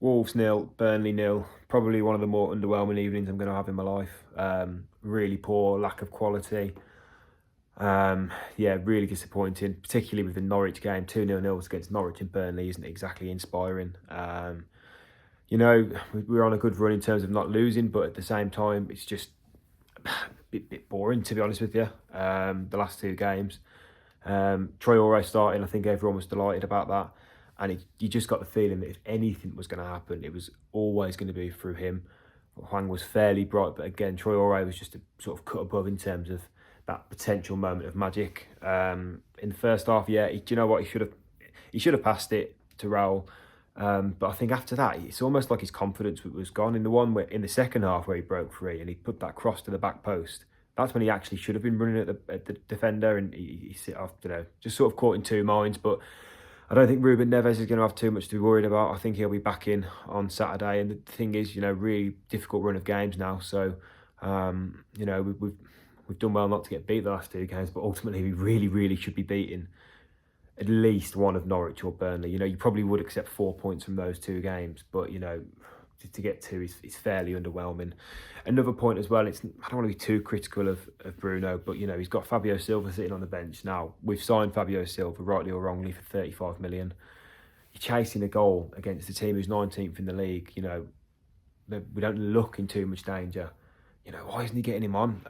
Wolves nil, Burnley nil. Probably one of the more underwhelming evenings I'm going to have in my life. Really poor, lack of quality. Yeah, really disappointing, particularly with the Norwich game. 2-0 against Norwich and Burnley isn't exactly inspiring. We're on a good run in terms of not losing, but at the same time, it's just a bit boring, to be honest with you. The last two games. Troy Ore starting, I think everyone was delighted about that. And you just got the feeling that if anything was going to happen, it was always going to be through him. Hwang was fairly bright, but again, Troy Ore was just a sort of cut above in terms of that potential moment of magic. In the first half, yeah, do you know what? He should have passed it to Raul. But I think after that, it's almost like his confidence was gone. In the one where in the second half where he broke free and he put that cross to the back post, that's when he actually should have been running at the defender, and he just sort of caught in two minds. But I don't think Ruben Neves is going to have too much to be worried about. I think he'll be back in on Saturday. And the thing is, really difficult run of games now. So, we've done well not to get beat the last two games, but ultimately we really, really should be beating at least one of Norwich or Burnley. You probably would accept 4 points from those two games, but to get two is fairly underwhelming. Another point as well, I don't want to be too critical of Bruno, but he's got Fabio Silva sitting on the bench now. We've signed Fabio Silva, rightly or wrongly, for 35 million. You're chasing a goal against a team who's 19th in the league. We don't look in too much danger. Why isn't he getting him on?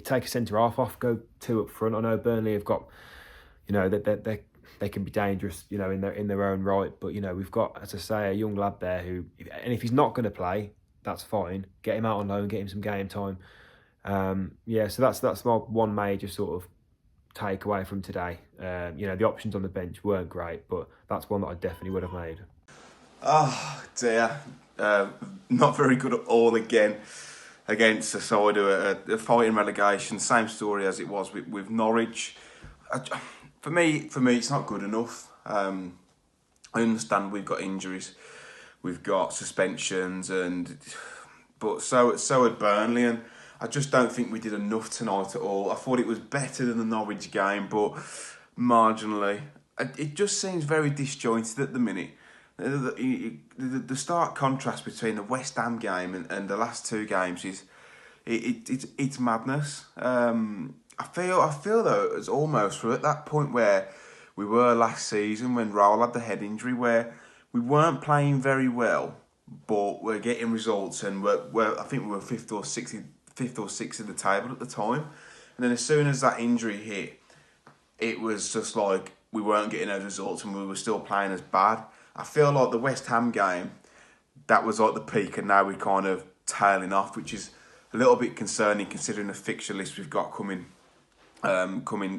Take a centre half off, go two up front. I know Burnley have got, they can be dangerous, in their own right. But we've got, as I say, a young lad there who, and if he's not going to play, that's fine. Get him out on loan, get him some game time. So that's my one major sort of takeaway from today. The options on the bench weren't great, but that's one that I definitely would have made. Oh dear, not very good at all again against a side who are fighting relegation. Same story as it was with Norwich. For me, it's not good enough. I understand we've got injuries, we've got suspensions, but so had Burnley, and I just don't think we did enough tonight at all. I thought it was better than the Norwich game, but marginally. It just seems very disjointed at the minute. The stark contrast between the West Ham game and the last two games is it's madness. I feel though it's almost we're at that point where we were last season when Raul had the head injury, where we weren't playing very well, but we're getting results, and I think we were fifth or sixth in the table at the time. And then as soon as that injury hit, it was just like we weren't getting those results, and we were still playing as bad. I feel like the West Ham game, that was like the peak, and now we're kind of tailing off, which is a little bit concerning considering the fixture list we've got coming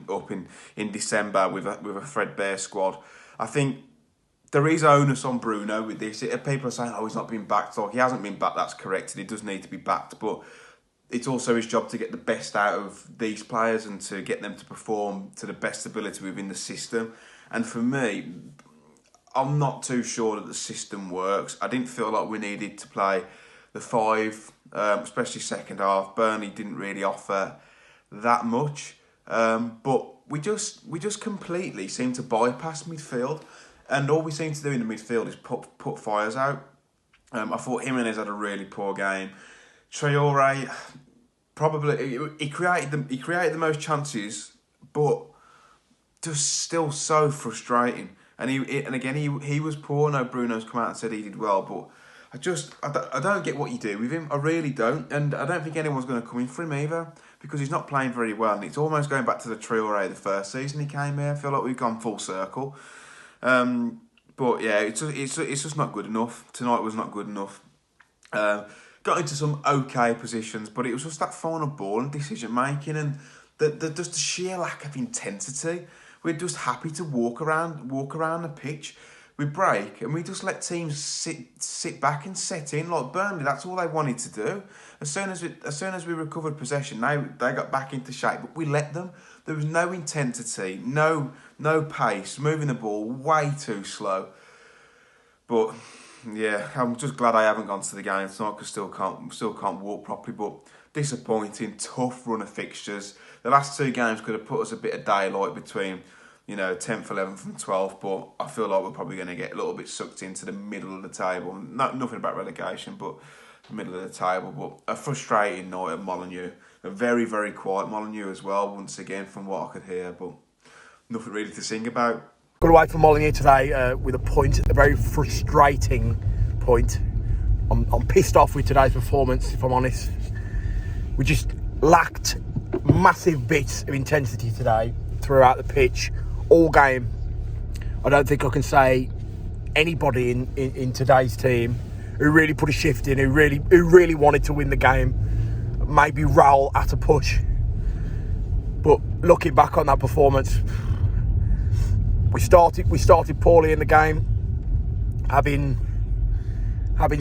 up in December with a threadbare squad. I think there is onus on Bruno with this. People are saying, he's not been backed. Like, he hasn't been backed, that's correct, and he does need to be backed, but it's also his job to get the best out of these players and to get them to perform to the best ability within the system. And for me, I'm not too sure that the system works. I didn't feel like we needed to play the five, especially second half. Burnley didn't really offer that much, but we just completely seem to bypass midfield, and all we seem to do in the midfield is put fires out. I thought Jimenez had a really poor game. Traore, probably he created the most chances, but just still so frustrating. And he was poor. No, Bruno's come out and said he did well, but I don't get what you do with him. I really don't, and I don't think anyone's going to come in for him either, because he's not playing very well, and it's almost going back to the Traore the first season he came here. I feel like we've gone full circle. But yeah, it's just not good enough. Tonight was not good enough. Got into some okay positions, but it was just that final ball and decision making, and just the sheer lack of intensity. We're just happy to walk around the pitch. We break and we just let teams sit back and set in. Like Burnley, that's all they wanted to do. As soon as we recovered possession, they got back into shape, but we let them. There was no intensity, no pace, moving the ball way too slow. But yeah, I'm just glad I haven't gone to the game tonight because still can't walk properly. But disappointing, tough run of fixtures. The last two games could have put us a bit of daylight between 10th, 11th and 12th, but I feel like we're probably going to get a little bit sucked into the middle of the table. Nothing about relegation, but the middle of the table. But a frustrating night at Molineux. A very, very quiet Molineux as well, once again, from what I could hear, but nothing really to sing about. Got away from Molineux today with a point, a very frustrating point. I'm pissed off with today's performance, if I'm honest. We just lacked massive bits of intensity today throughout the pitch, all game. I don't think I can say anybody in today's team who really put a shift in, who really wanted to win the game. Maybe Raul at a push. But looking back on that performance, we started poorly in the game, having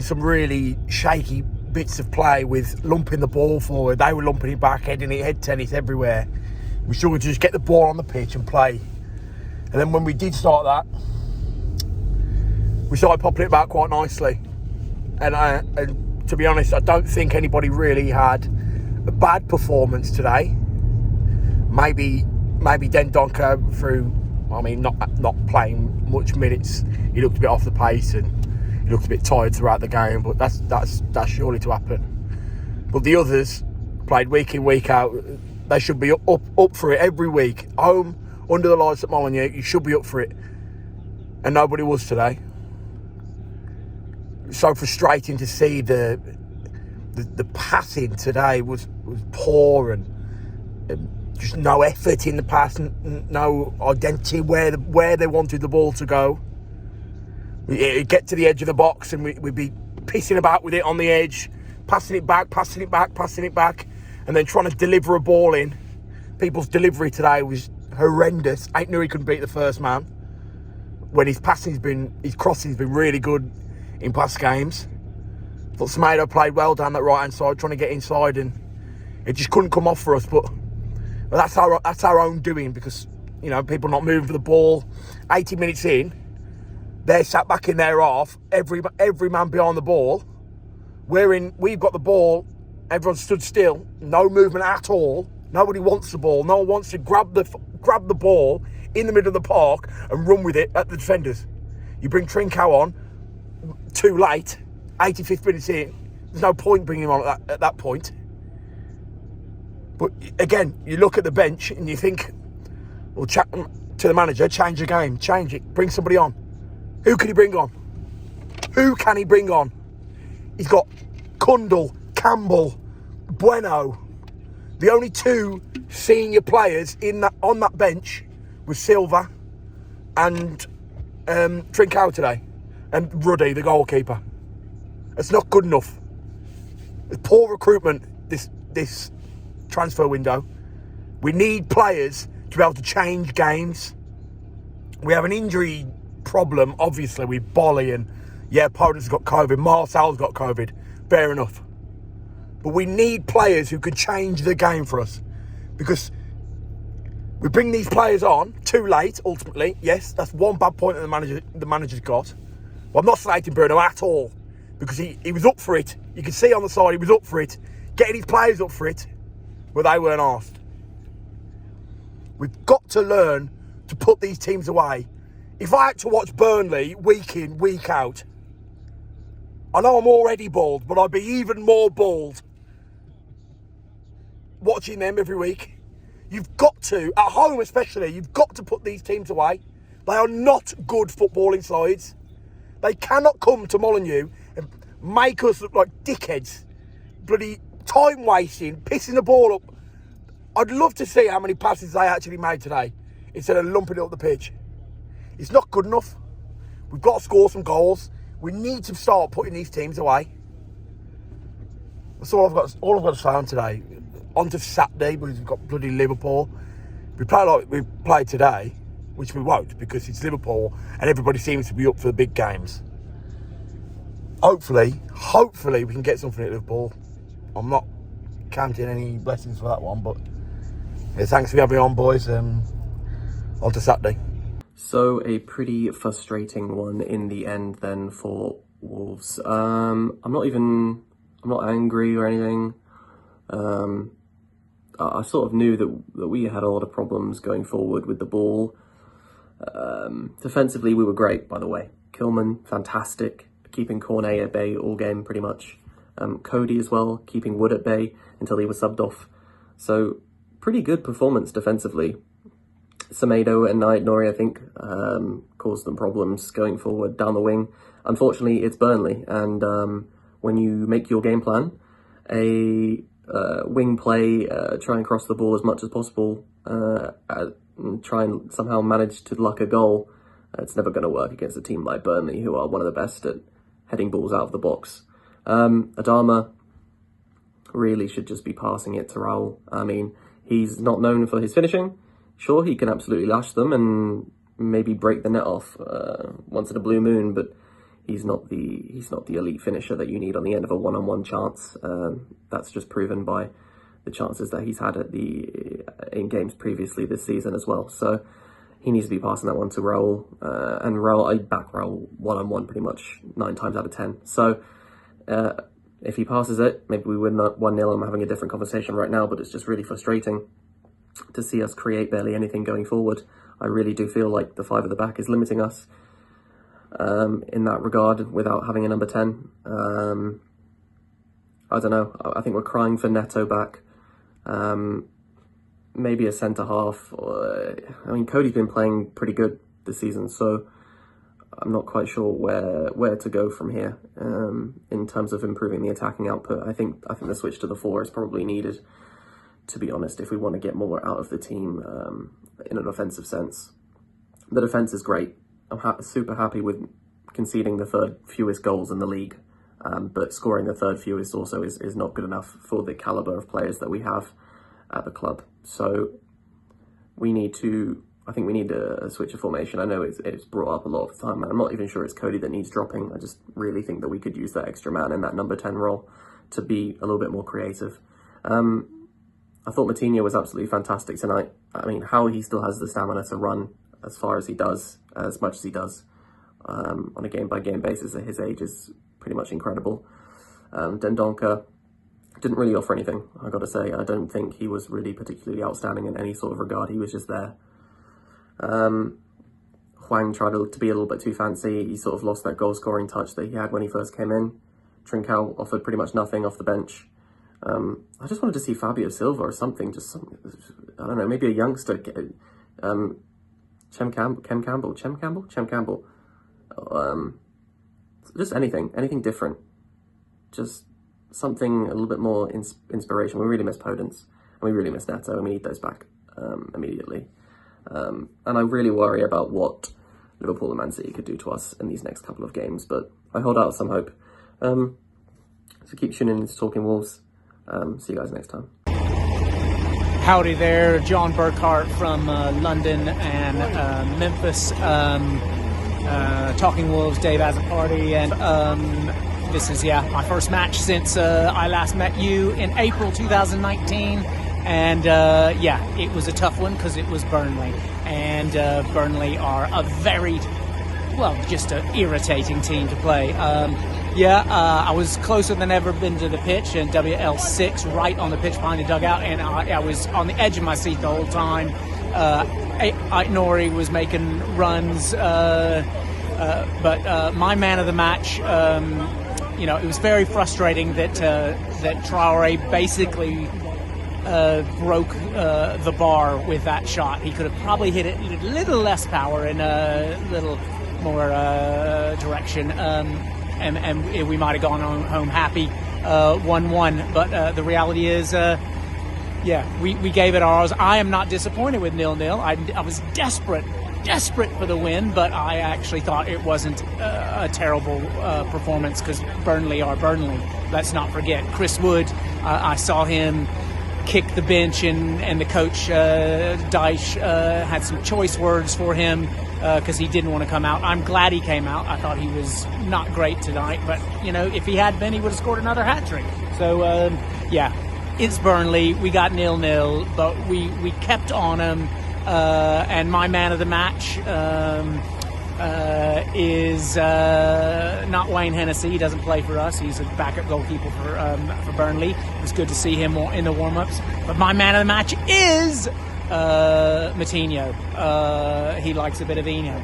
some really shaky bits of play with lumping the ball forward. They were lumping it back, heading it, head tennis everywhere. We struggled to just get the ball on the pitch and play. And then when we did start that, we started popping it back quite nicely. And to be honest, I don't think anybody really had a bad performance today. Maybe Dendoncker through, not playing much minutes. He looked a bit off the pace and he looked a bit tired throughout the game, but that's surely to happen. But the others played week in, week out. They should be up for it every week. Home, under the lights at Molineux, you should be up for it. And nobody was today. It's so frustrating to see the passing today was poor and just no effort in the pass, no identity where they wanted the ball to go. We'd get to the edge of the box and we'd be pissing about with it on the edge, passing it back, and then trying to deliver a ball in. People's delivery today was horrendous. I knew he couldn't beat the first man. When his crossing's been really good in past games. Thought Semedo played well down that right hand side, trying to get inside, and it just couldn't come off for us. But that's our own doing, because people not moving for the ball. 80 minutes in, they're sat back in their half. Every man behind the ball. We've got the ball. Everyone stood still. No movement at all. Nobody wants the ball. No one wants to grab the ball in the middle of the park and run with it at the defenders. You bring Trincao on too late. 85th minute in, there's no point bringing him on at that point. But again, you look at the bench and you think, well, to the manager, change the game, change it, bring somebody on. Who can he bring on? He's got Kundal, Campbell, Bueno. The only two senior players on that bench was Silva and Trincao today, and Ruddy, the goalkeeper. It's not good enough. It's poor recruitment this transfer window. We need players to be able to change games. We have an injury problem, obviously, with Bolly, and Podence got COVID, Marcel's got COVID, fair enough. But we need players who can change the game for us, because we bring these players on too late, ultimately. Yes, that's one bad point that the manager's got. Well, I'm not slating Bruno at all, because he was up for it. You can see on the side he was up for it, getting his players up for it, but they weren't asked. We've got to learn to put these teams away. If I had to watch Burnley week in, week out, I know I'm already bald, but I'd be even more bald watching them every week. You've got to, at home especially, you've got to put these teams away. They are not good footballing sides. They cannot come to Molineux and make us look like dickheads. Bloody time wasting, pissing the ball up. I'd love to see how many passes they actually made today instead of lumping it up the pitch. It's not good enough. We've got to score some goals. We need to start putting these teams away. That's all I've got to say on today. On to Saturday, because we've got bloody Liverpool. We play like we played today, which we won't, because it's Liverpool and everybody seems to be up for the big games. Hopefully we can get something at Liverpool. I'm not counting any blessings for that one, but thanks for having me on, boys. On to Saturday. So a pretty frustrating one in the end then for Wolves. I'm not angry or anything. I sort of knew that we had a lot of problems going forward with the ball. Defensively, we were great, by the way. Kilman, fantastic, keeping Cornet at bay all game pretty much. Cody as well, keeping Wood at bay until he was subbed off. So pretty good performance defensively. Semedo and Nori, I think, caused them problems going forward down the wing. Unfortunately, it's Burnley, and when you make your game plan, a wing play, try and cross the ball as much as possible, and try and somehow manage to luck a goal, it's never going to work against a team like Burnley, who are one of the best at heading balls out of the box. Adama really should just be passing it to Raul. I mean, he's not known for his finishing. Sure, he can absolutely lash them and maybe break the net off once in a blue moon, but he's not the elite finisher that you need on the end of a one-on-one chance. That's just proven by the chances that he's had in games previously this season as well. So he needs to be passing that one to Raul, and Raul, I back Raul one-on-one pretty much 9 times out of 10. So if he passes it, maybe we win 1-0. I'm having a different conversation right now, but it's just really frustrating to see us create barely anything going forward. I really do feel like the 5 at the back is limiting us in that regard without having a number 10. I don't know. I think we're crying for Neto back. Maybe a centre-half. I mean, Cody's been playing pretty good this season, so I'm not quite sure where to go from here in terms of improving the attacking output. I think the switch to the 4 is probably needed, to be honest, if we want to get more out of the team in an offensive sense. The defence is great. I'm super happy with conceding the 3rd fewest goals in the league, but scoring the 3rd fewest also is not good enough for the calibre of players that we have at the club. So I think we need a switch of formation. I know it's brought up a lot of the time, and I'm not even sure it's Cody that needs dropping. I just really think that we could use that extra man in that number 10 role to be a little bit more creative. I thought Matinho was absolutely fantastic tonight. I mean, how he still has the stamina to run as far as he does, as much as he does, on a game-by-game basis at his age is pretty much incredible. Dendoncker didn't really offer anything, I got to say. I don't think he was really particularly outstanding in any sort of regard. He was just there. Hwang tried to be a little bit too fancy. He sort of lost that goal-scoring touch that he had when he first came in. Trincao offered pretty much nothing off the bench. I just wanted to see Fabio Silva or something, I don't know, maybe a youngster. Chem Campbell. Just anything different. Just something a little bit more inspiration. We really miss Podence, and we really miss Neto, and we need those back immediately. And I really worry about what Liverpool and Man City could do to us in these next couple of games, but I hold out some hope. So keep tuning in to Talking Wolves. See you guys next time. Howdy there, John Burkhart from London and Memphis. Talking Wolves, Dave Azzapardi, and this is my first match since I last met you in April 2019, and it was a tough one because it was Burnley, and Burnley are a very just an irritating team to play. I was closer than ever been to the pitch, and WL6 right on the pitch behind the dugout, and I was on the edge of my seat the whole time. Nori was making runs, but my man of the match, it was very frustrating that Traore basically broke the bar with that shot. He could have probably hit it with a little less power and a little more direction, and we might have gone home happy 1-1. But the reality is, we gave it ours. I am not disappointed with 0-0. I was desperate for the win, but I actually thought it wasn't a terrible performance because Burnley are Burnley. Let's not forget Chris Wood. I saw him kick the bench, and the coach Dyche had some choice words for him because he didn't want to come out. I'm glad he came out. I thought he was not great tonight, but if he had been, he would have scored another hat trick. So it's Burnley. We got 0-0, but we kept on him. And my man of the match is not Wayne Hennessy. He doesn't play for us. He's a backup goalkeeper for Burnley. It was good to see him in the warm-ups. But my man of the match is Matinho. He likes a bit of Eno.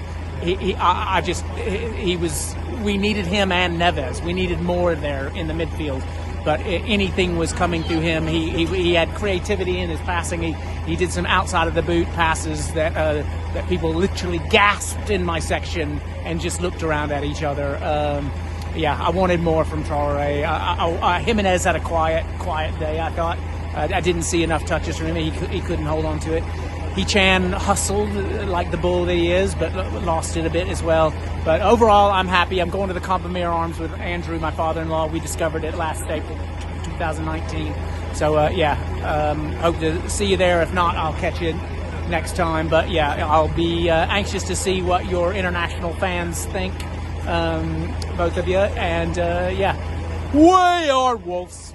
We needed him and Neves. We needed more there in the midfield. But anything was coming through him. He had creativity in his passing. He did some outside of the boot passes that people literally gasped in my section and just looked around at each other. I wanted more from Traoré. Jimenez had a quiet day, I thought. I didn't see enough touches from him. He couldn't hold on to it. Hichan hustled like the bull that he is, but lost it a bit as well. But overall, I'm happy. I'm going to the Compamere Arms with Andrew, my father-in-law. We discovered it last April 2019. So, hope to see you there. If not, I'll catch you next time. But, yeah, I'll be anxious to see what your international fans think, both of you. And, we are Wolves.